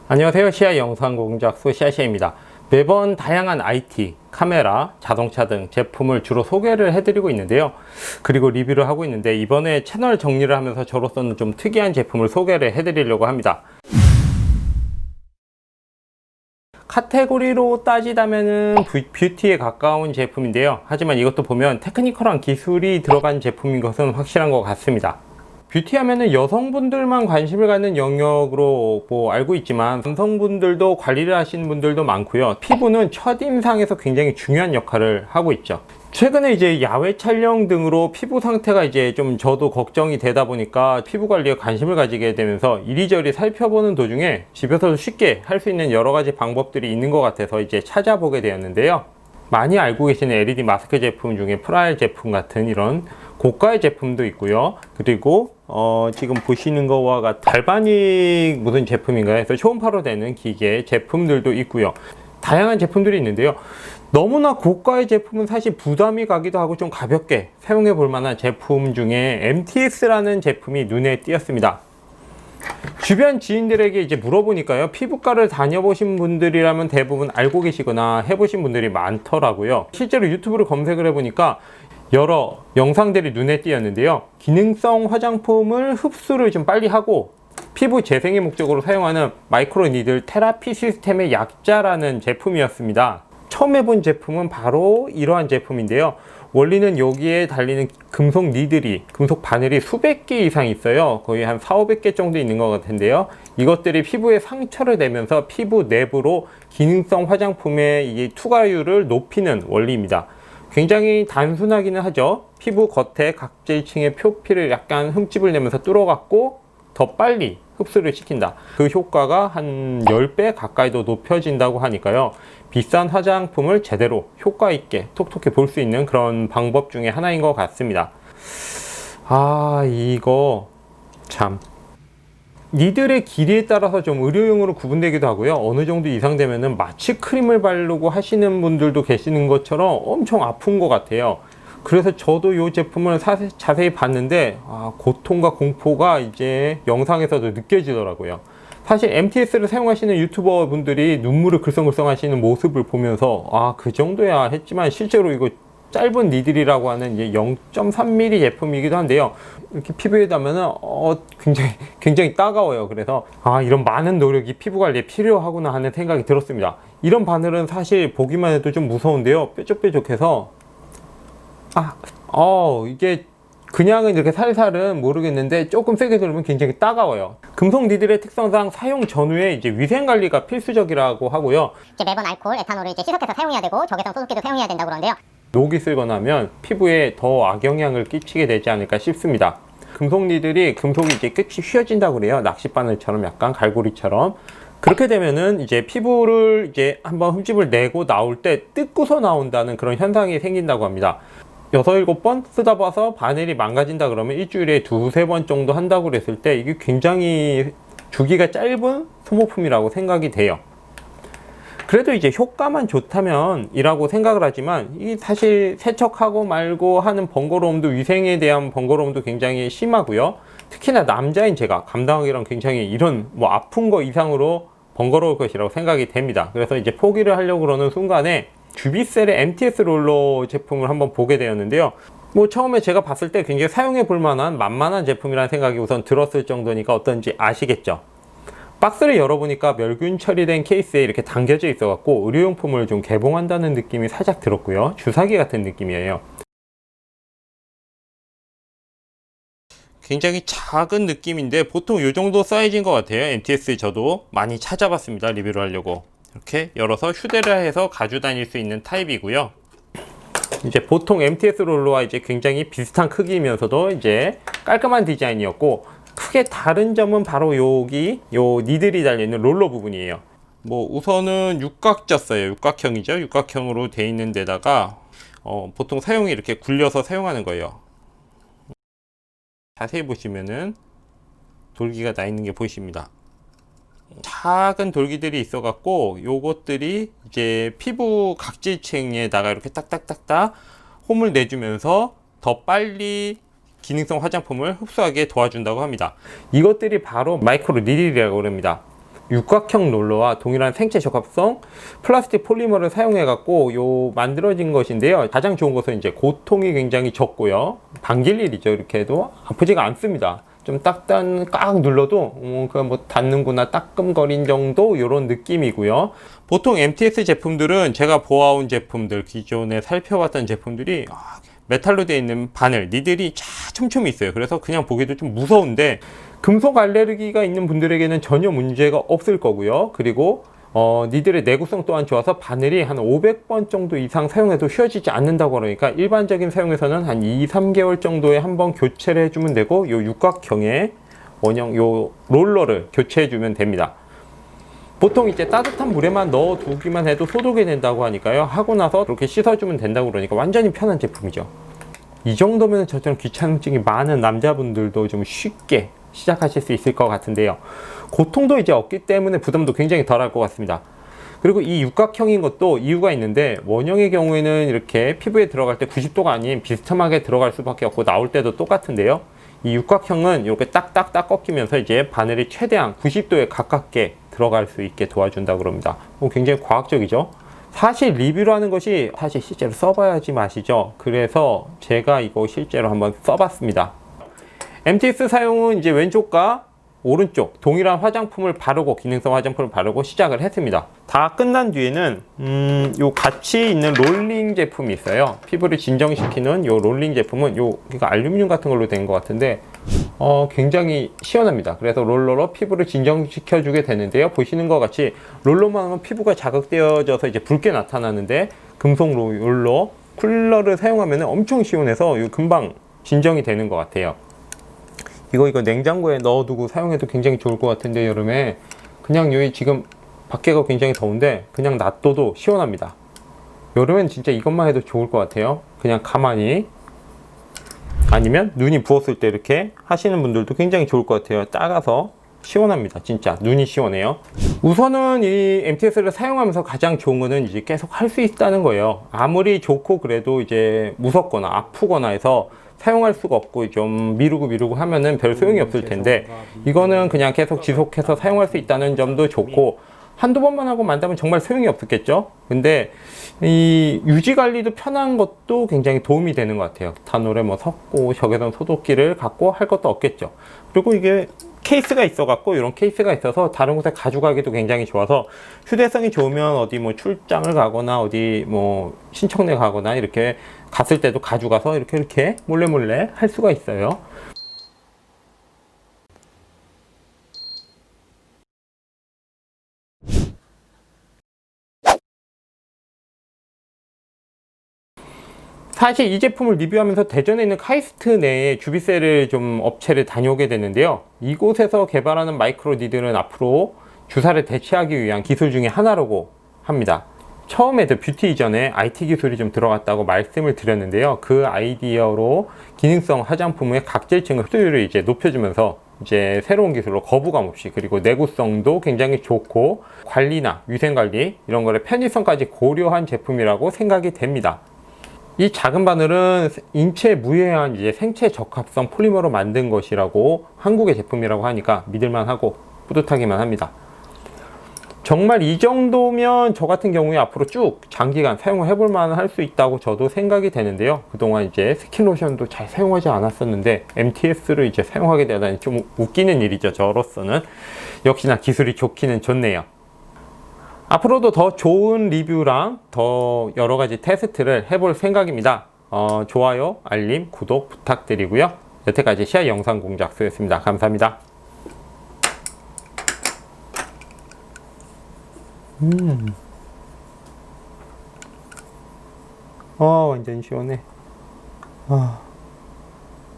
안녕하세요. 시아 영상공작소 시아시아입니다. 매번 다양한 IT, 카메라, 자동차 등 제품을 주로 소개를 해드리고 있는데요. 그리고 리뷰를 하고 있는데 이번에 채널 정리를 하면서 저로서는 좀 특이한 제품을 소개를 해드리려고 합니다. 카테고리로 따지자면은 뷰티에 가까운 제품인데요. 하지만 이것도 보면 테크니컬한 기술이 들어간 제품인 것은 확실한 것 같습니다. 뷰티 하면은 여성분들만 관심을 갖는 영역으로 알고 있지만 남성분들도 관리를 하시는 분들도 많고요. 피부는 첫인상에서 굉장히 중요한 역할을 하고 있죠. 최근에 이제 야외 촬영 등으로 피부 상태가 이제 좀 저도 걱정이 되다 보니까 피부 관리에 관심을 가지게 되면서 이리저리 살펴보는 도중에 집에서도 쉽게 할 수 있는 여러 가지 방법들이 있는 것 같아서 이제 찾아보게 되었는데요. 많이 알고 계시는 LED 마스크 제품 중에 프라일 제품 같은 이런 고가의 제품도 있고요. 그리고 지금 보시는 거와 같은 갈바닉 무슨 제품인가요? 그래서 초음파로 되는 기계 제품들도 있고요. 다양한 제품들이 있는데요. 너무나 고가의 제품은 사실 부담이 가기도 하고 좀 가볍게 사용해 볼 만한 제품 중에 MTS라는 제품이 눈에 띄었습니다. 주변 지인들에게 이제 물어보니까요, 피부과를 다녀보신 분들이라면 대부분 알고 계시거나 해보신 분들이 많더라고요. 실제로 유튜브를 검색을 해보니까 여러 영상들이 눈에 띄었는데요. 기능성 화장품을 흡수를 좀 빨리 하고 피부 재생의 목적으로 사용하는 마이크로 니들 테라피 시스템의 약자라는 제품이었습니다. 처음 해본 제품은 바로 이러한 제품인데요. 원리는 여기에 달리는 금속 니들이, 금속 바늘이 수백 개 이상 있어요. 거의 한 400~500개 정도 있는 것 같은데요. 이것들이 피부에 상처를 내면서 피부 내부로 기능성 화장품의 이 투과율을 높이는 원리입니다. 굉장히 단순하기는 하죠. 피부 겉에 각질층의 표피를 약간 흠집을 내면서 뚫어갖고 더 빨리 흡수를 시킨다. 그 효과가 한 10배 가까이도 높여진다고 하니까요. 비싼 화장품을 제대로 효과 있게 톡톡히 볼 수 있는 그런 방법 중에 하나인 것 같습니다. 이거 참. 니들의 길이에 따라서 좀 의료용으로 구분되기도 하고요. 어느 정도 이상 되면은 마취 크림을 바르고 하시는 분들도 계시는 것처럼 엄청 아픈 것 같아요. 그래서 저도 이 제품을 자세히 봤는데 고통과 공포가 이제 영상에서도 느껴지더라고요. 사실 MTS를 사용하시는 유튜버 분들이 눈물을 글썽글썽 하시는 모습을 보면서 그 정도야 했지만 실제로 이거 짧은 니들이라고 하는 이제 0.3mm 제품이기도 한데요. 이렇게 피부에 닿으면은 굉장히 따가워요. 그래서 이런 많은 노력이 피부 관리에 필요하구나 하는 생각이 들었습니다. 이런 바늘은 사실 보기만 해도 좀 무서운데요. 뾰족뾰족해서 이게 그냥은 이렇게 살살은 모르겠는데 조금 세게 누르면 굉장히 따가워요. 금속 니들의 특성상 사용 전후에 이제 위생 관리가 필수적이라고 하고요. 이제 매번 알코올, 에탄올을 이제 시석해서 사용해야 되고 적외선 소독기도 사용해야 된다고 그러는데요. 녹이 쓸거나 하면 피부에 더 악영향을 끼치게 되지 않을까 싶습니다. 금속 니들이 금속이 이제 끝이 휘어진다고 그래요. 낚싯바늘처럼 약간 갈고리처럼. 그렇게 되면은 이제 피부를 이제 한번 흠집을 내고 나올 때 뜯고서 나온다는 그런 현상이 생긴다고 합니다. 6~7번 쓰다 봐서 바늘이 망가진다 그러면 일주일에 2~3번 정도 한다고 그랬을 때 이게 굉장히 주기가 짧은 소모품이라고 생각이 돼요. 그래도 이제 효과만 좋다면 이라고 생각을 하지만 이 사실 세척하고 말고 하는 번거로움도, 위생에 대한 번거로움도 굉장히 심하고요. 특히나 남자인 제가 감당하기랑 굉장히 이런 아픈 거 이상으로 번거로울 것이라고 생각이 됩니다. 그래서 이제 포기를 하려고 그러는 순간에 주비셀의 MTS 롤러 제품을 한번 보게 되었는데요. 처음에 제가 봤을 때 굉장히 사용해 볼 만한 만만한 제품이라는 생각이 우선 들었을 정도니까 어떤지 아시겠죠? 박스를 열어보니까 멸균 처리된 케이스에 이렇게 담겨져 있어 갖고 의료용품을 좀 개봉한다는 느낌이 살짝 들었고요. 주사기 같은 느낌이에요. 굉장히 작은 느낌인데 보통 이 정도 사이즈인 것 같아요. MTS 저도 많이 찾아봤습니다. 리뷰를 하려고. 이렇게 열어서 휴대를 해서 가지고 다닐 수 있는 타입이고요. 이제 보통 MTS 롤러와 이제 굉장히 비슷한 크기이면서도 이제 깔끔한 디자인이었고, 크게 다른 점은 바로 여기 요 니들이 달려있는 롤러 부분이에요. 우선은 육각졌어요. 육각형이죠. 육각형으로 돼 있는 데다가 보통 사용이 이렇게 굴려서 사용하는 거예요. 자세히 보시면은 돌기가 나 있는 게 보이십니다. 작은 돌기들이 있어 갖고 요것들이 이제 피부 각질층에다가 이렇게 딱딱딱딱 홈을 내주면서 더 빨리 기능성 화장품을 흡수하게 도와준다고 합니다. 이것들이 바로 마이크로 니들이라고 합니다. 육각형 롤러와 동일한 생체 적합성 플라스틱 폴리머를 사용해 갖고 만들어진 것인데요. 가장 좋은 것은 이제 고통이 굉장히 적고요. 방질 일이죠. 이렇게 해도 아프지가 않습니다. 좀 꽉 눌러도 그냥 뭐 닿는구나 따끔거린 정도 이런 느낌이고요. 보통 MTS 제품들은 제가 보아온 제품들, 기존에 살펴봤던 제품들이 메탈로 되어 있는 바늘, 니들이 촘촘히 있어요. 그래서 그냥 보기도 좀 무서운데 금속 알레르기가 있는 분들에게는 전혀 문제가 없을 거고요. 그리고 니들의 내구성 또한 좋아서 바늘이 한 500번 정도 이상 사용해도 휘어지지 않는다고 그러니까 일반적인 사용에서는 한 2-3개월 정도에 한번 교체를 해주면 되고 요 육각형의 원형 요 롤러를 교체해주면 됩니다. 보통 이제 따뜻한 물에만 넣어 두기만 해도 소독이 된다고 하니까요. 하고 나서 그렇게 씻어주면 된다고 그러니까 완전히 편한 제품이죠. 이 정도면 저처럼 귀찮음증이 많은 남자분들도 좀 쉽게 시작하실 수 있을 것 같은데요. 고통도 이제 없기 때문에 부담도 굉장히 덜할 것 같습니다. 그리고 이 육각형인 것도 이유가 있는데 원형의 경우에는 이렇게 피부에 들어갈 때 90도가 아닌 비스듬하게 들어갈 수밖에 없고 나올 때도 똑같은데요. 이 육각형은 이렇게 딱딱딱 꺾이면서 이제 바늘이 최대한 90도에 가깝게 들어갈 수 있게 도와준다고 합니다. 굉장히 과학적이죠. 사실 리뷰를 하는 것이 사실 실제로 써봐야지 맛이죠. 그래서 제가 이거 실제로 한번 써봤습니다. MTS 사용은 이제 왼쪽과 오른쪽 동일한 화장품을 바르고 기능성 화장품을 바르고 시작을 했습니다. 다 끝난 뒤에는 요 같이 있는 롤링 제품이 있어요. 피부를 진정시키는 요 롤링 제품은 그러니까 알루미늄 같은 걸로 된 것 같은데 굉장히 시원합니다. 그래서 롤러로 피부를 진정시켜 주게 되는데요. 보시는 것 같이 롤러만 하면 피부가 자극되어져서 이제 붉게 나타나는데 금속 롤러 쿨러를 사용하면 엄청 시원해서 금방 진정이 되는 것 같아요. 이거 냉장고에 넣어두고 사용해도 굉장히 좋을 것 같은데 여름에 그냥 여기 지금 밖에가 굉장히 더운데 그냥 놔둬도 시원합니다. 여름엔 진짜 이것만 해도 좋을 것 같아요. 그냥 가만히 아니면 눈이 부었을 때 이렇게 하시는 분들도 굉장히 좋을 것 같아요. 작아서 시원합니다. 진짜 눈이 시원해요. 우선은 이 MTS를 사용하면서 가장 좋은 거는 이제 계속 할 수 있다는 거예요. 아무리 좋고 그래도 이제 무섭거나 아프거나 해서 사용할 수가 없고 좀 미루고 하면은 별 소용이 없을 텐데 이거는 그냥 계속 지속해서 사용할 수 있다는 점도 좋고 한두 번만 하고 만다면 정말 소용이 없겠죠. 근데 이 유지 관리도 편한 것도 굉장히 도움이 되는 것 같아요. 단오래 뭐 섞고 적외선 소독기를 갖고 할 것도 없겠죠. 그리고 이게 케이스가 있어 갖고 이런 케이스가 있어서 다른 곳에 가져가기도 굉장히 좋아서 휴대성이 좋으면 어디 뭐 출장을 가거나 어디 뭐 신청내 가거나 이렇게 갔을 때도 가져가서 이렇게 몰래 할 수가 있어요. 사실 이 제품을 리뷰하면서 대전에 있는 카이스트 내에 주비셀을 좀 업체를 다녀오게 됐는데요. 이곳에서 개발하는 마이크로 니들은 앞으로 주사를 대체하기 위한 기술 중에 하나라고 합니다. 처음에 뷰티 이전에 IT 기술이 좀 들어갔다고 말씀을 드렸는데요. 그 아이디어로 기능성 화장품의 각질층 흡수율을 이제 높여주면서 이제 새로운 기술로 거부감 없이 그리고 내구성도 굉장히 좋고 관리나 위생관리 이런 거를 편의성까지 고려한 제품이라고 생각이 됩니다. 이 작은 바늘은 인체에 무해한 이제 생체 적합성 폴리머로 만든 것이라고 한국의 제품이라고 하니까 믿을만하고 뿌듯하기만 합니다. 정말 이 정도면 저 같은 경우에 앞으로 쭉 장기간 사용을 해볼 만한 할 수 있다고 저도 생각이 되는데요. 그동안 이제 스킨로션도 잘 사용하지 않았었는데 MTS를 이제 사용하게 되다니 좀 웃기는 일이죠. 저로서는 역시나 기술이 좋기는 좋네요. 앞으로도 더 좋은 리뷰랑 더 여러 가지 테스트를 해볼 생각입니다. 좋아요, 알림, 구독 부탁드리고요. 여태까지 시아 영상 공작소였습니다. 감사합니다. 완전 시원해.